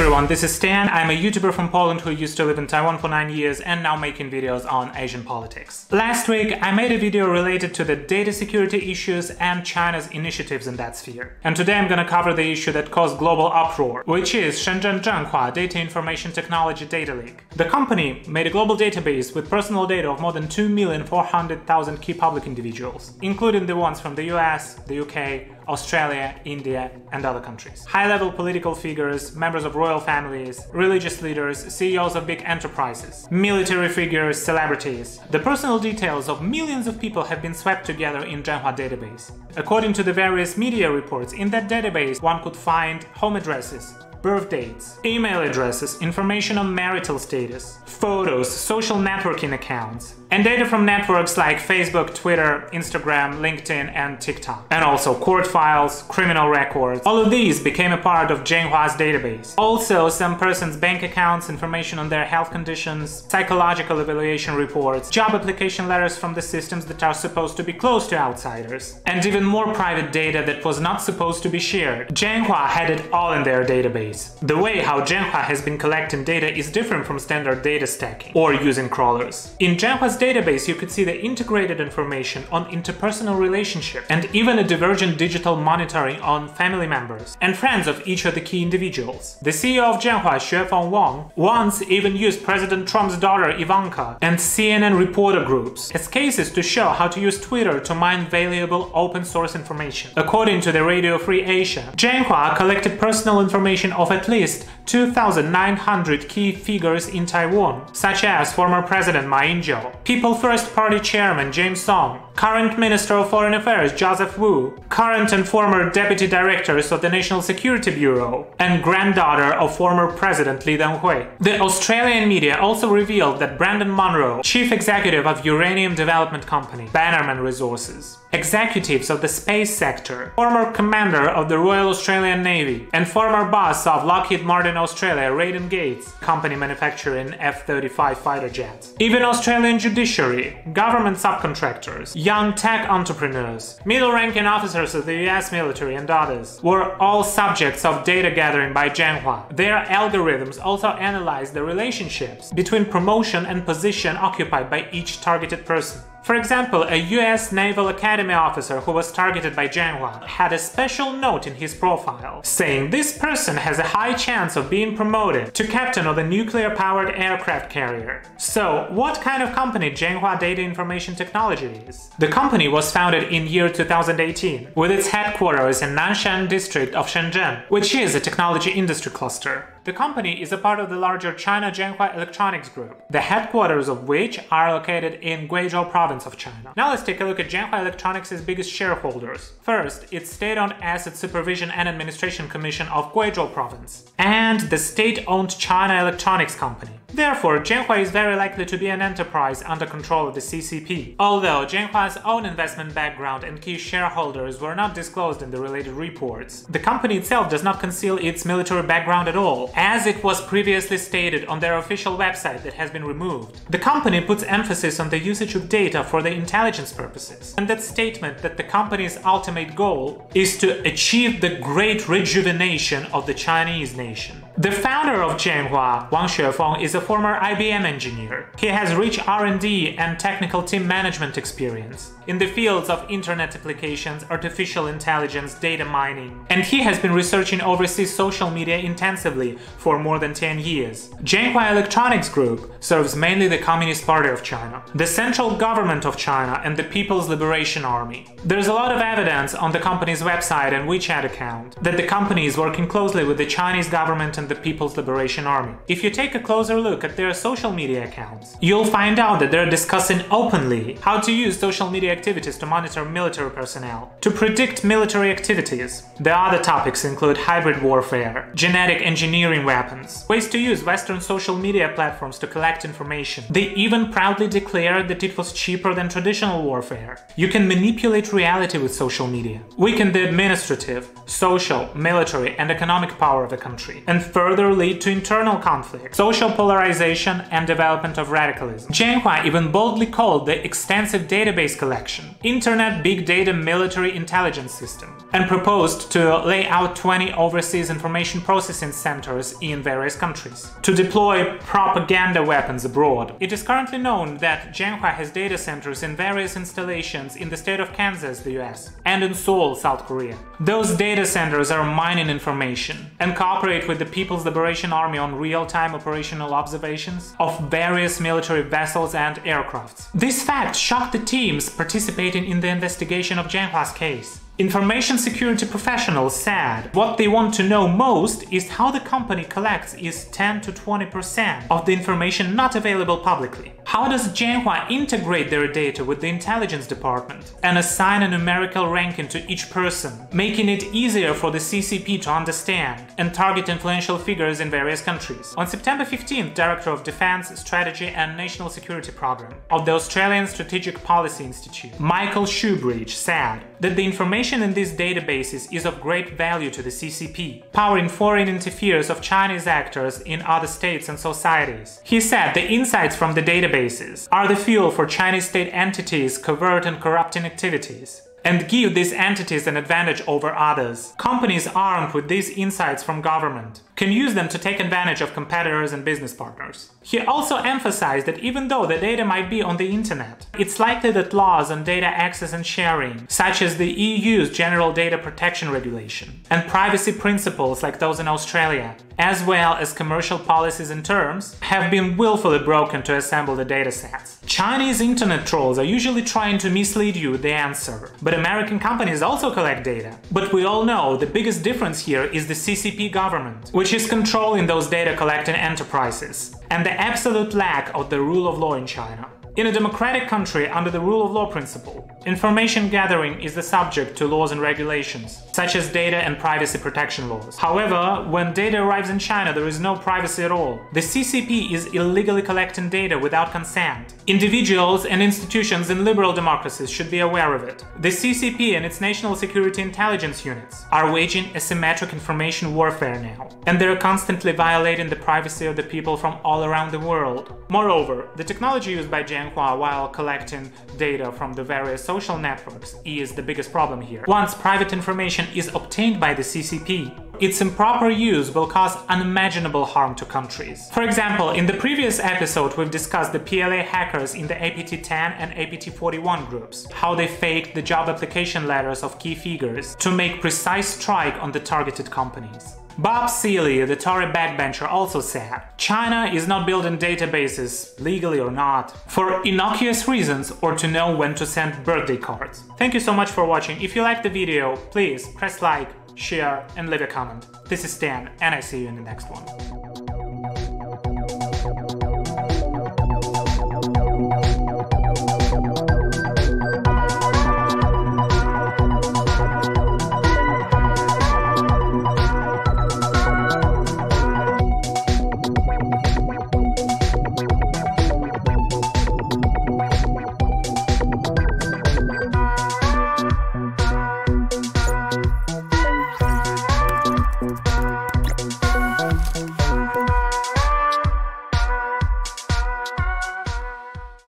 everyone, this is Stan. I'm a YouTuber from Poland who used to live in Taiwan for 9 years and now making videos on Asian politics. Last week I made a video related to the data security issues and China's initiatives in that sphere. And today I'm gonna cover the issue that caused global uproar, which is Zhenhua Data Information Technology data leak. The company made a global database with personal data of more than 2,400,000 key public individuals, including the ones from the US, the UK, Australia, India, and other countries. High-level political figures, members of royal families, religious leaders, CEOs of big enterprises, military figures, celebrities. The personal details of millions of people have been swept together in Zhenhua database. According to the various media reports, in that database one could find home addresses, birth dates, email addresses, information on marital status, photos, social networking accounts, and data from networks like Facebook, Twitter, Instagram, LinkedIn, and TikTok. And also court files, criminal records. All of these became a part of Zhenhua's database. Also, some person's bank accounts, information on their health conditions, psychological evaluation reports, job application letters from the systems that are supposed to be close to outsiders, and even more private data that was not supposed to be shared. Zhenhua had it all in their database. The way how Zhenhua has been collecting data is different from standard data stacking or using crawlers. In Zhenhua's database, you could see the integrated information on interpersonal relationships and even a divergent digital monitoring on family members and friends of each of the key individuals. The CEO of Zhenhua, Xuefeng Wang, once even used President Trump's daughter Ivanka and CNN reporter groups as cases to show how to use Twitter to mine valuable open source information. According to the Radio Free Asia, Zhenhua collected personal information of at least 2,900 key figures in Taiwan, such as former President Ma Ying-jeou, People First Party Chairman James Song, current Minister of Foreign Affairs Joseph Wu, current and former Deputy Directors of the National Security Bureau, and granddaughter of former President Lee Teng-hui. The Australian media also revealed that Brandon Munro, Chief Executive of Uranium Development Company, Bannerman Resources, executives of the space sector, former commander of the Royal Australian Navy, and former boss of Lockheed Martin Australia, Raiden Gates, company manufacturing F-35 fighter jets. Even Australian judiciary, government subcontractors, young tech entrepreneurs, middle-ranking officers of the US military and others were all subjects of data gathering by Zhenhua. Their algorithms also analyzed the relationships between promotion and position occupied by each targeted person. For example, a US Naval Academy officer who was targeted by Zhenhua had a special note in his profile saying this person has a high chance of being promoted to captain of a nuclear-powered aircraft carrier. So, what kind of company Zhenhua Data Information Technology is? The company was founded in year 2018 with its headquarters in Nanshan district of Shenzhen, which is a technology industry cluster. The company is a part of the larger China Zhenhua Electronics Group, the headquarters of which are located in Guizhou province of China. Now let's take a look at Zhenhua Electronics' biggest shareholders. First, its State-owned Asset Supervision and Administration Commission of Guizhou province, and the state-owned China Electronics Company. Therefore, Zhenhua is very likely to be an enterprise under control of the CCP, although Zhenhua's own investment background and key shareholders were not disclosed in the related reports. The company itself does not conceal its military background at all, as it was previously stated on their official website that has been removed. The company puts emphasis on the usage of data for the intelligence purposes, and that statement that the company's ultimate goal is to achieve the great rejuvenation of the Chinese nation. The founder of Zhenhua, Wang Xuefeng, is a former IBM engineer. He has rich R&D and technical team management experience in the fields of internet applications, artificial intelligence, data mining, and he has been researching overseas social media intensively for more than 10 years. Zhenhua Electronics Group serves mainly the Communist Party of China, the central government of China, and the People's Liberation Army. There's a lot of evidence on the company's website and WeChat account that the company is working closely with the Chinese government and the People's Liberation Army. If you take a closer look at their social media accounts, you'll find out that they're discussing openly how to use social media activities to monitor military personnel, to predict military activities. The other topics include hybrid warfare, genetic engineering weapons, ways to use Western social media platforms to collect information. They even proudly declared that it was cheaper than traditional warfare. You can manipulate reality with social media, weaken the administrative, social, military, and economic power of the country, and further lead to internal conflict, social polarization, and development of radicalism. Zhenhua even boldly called the extensive database collection Internet Big Data Military Intelligence System, and proposed to lay out 20 overseas information processing centers in various countries to deploy propaganda weapons abroad. It is currently known that Zhenhua has data centers in various installations in the state of Kansas, the US, and in Seoul, South Korea. Those data centers are mining information and cooperate with the People's Liberation Army on real-time operational observations of various military vessels and aircrafts. This fact shocked the teams participating in the investigation of Zhenhua's case. Information security professionals said what they want to know most is how the company collects is 10 to 20% of the information not available publicly. How does Zhenhua integrate their data with the intelligence department and assign a numerical ranking to each person, making it easier for the CCP to understand and target influential figures in various countries? On September 15th, Director of Defense, Strategy and National Security Program of the Australian Strategic Policy Institute, Michael Shoebridge, said that the information in these databases is of great value to the CCP, powering foreign interference of Chinese actors in other states and societies. He said the insights from the databases are the fuel for Chinese state entities' covert and corrupting activities, and give these entities an advantage over others. Companies armed with these insights from government can use them to take advantage of competitors and business partners. He also emphasized that even though the data might be on the internet, it's likely that laws on data access and sharing, such as the EU's General Data Protection Regulation, and privacy principles like those in Australia, as well as commercial policies and terms, have been willfully broken to assemble the datasets. Chinese internet trolls are usually trying to mislead you with the answer, but American companies also collect data. But we all know the biggest difference here is the CCP government, which is controlling those data collecting enterprises, and the absolute lack of the rule of law in China. In a democratic country under the rule of law principle, information gathering is the subject to laws and regulations, such as data and privacy protection laws. However, when data arrives in China, there is no privacy at all. The CCP is illegally collecting data without consent. Individuals and institutions in liberal democracies should be aware of it. The CCP and its national security intelligence units are waging asymmetric information warfare now, and they're constantly violating the privacy of the people from all around the world. Moreover, the technology used by Zhenhua while collecting data from the various social networks is the biggest problem here. Once private information is obtained by the CCP, its improper use will cause unimaginable harm to countries. For example, in the previous episode we've discussed the PLA hackers in the APT-10 and APT-41 groups, how they faked the job application letters of key figures to make precise strike on the targeted companies. Bob Seeley, the Tory backbencher, also said, China is not building databases, legally or not, for innocuous reasons or to know when to send birthday cards. Thank you so much for watching. If you liked the video, please press like, share and leave a comment. This is Stan, and I see you in the next one.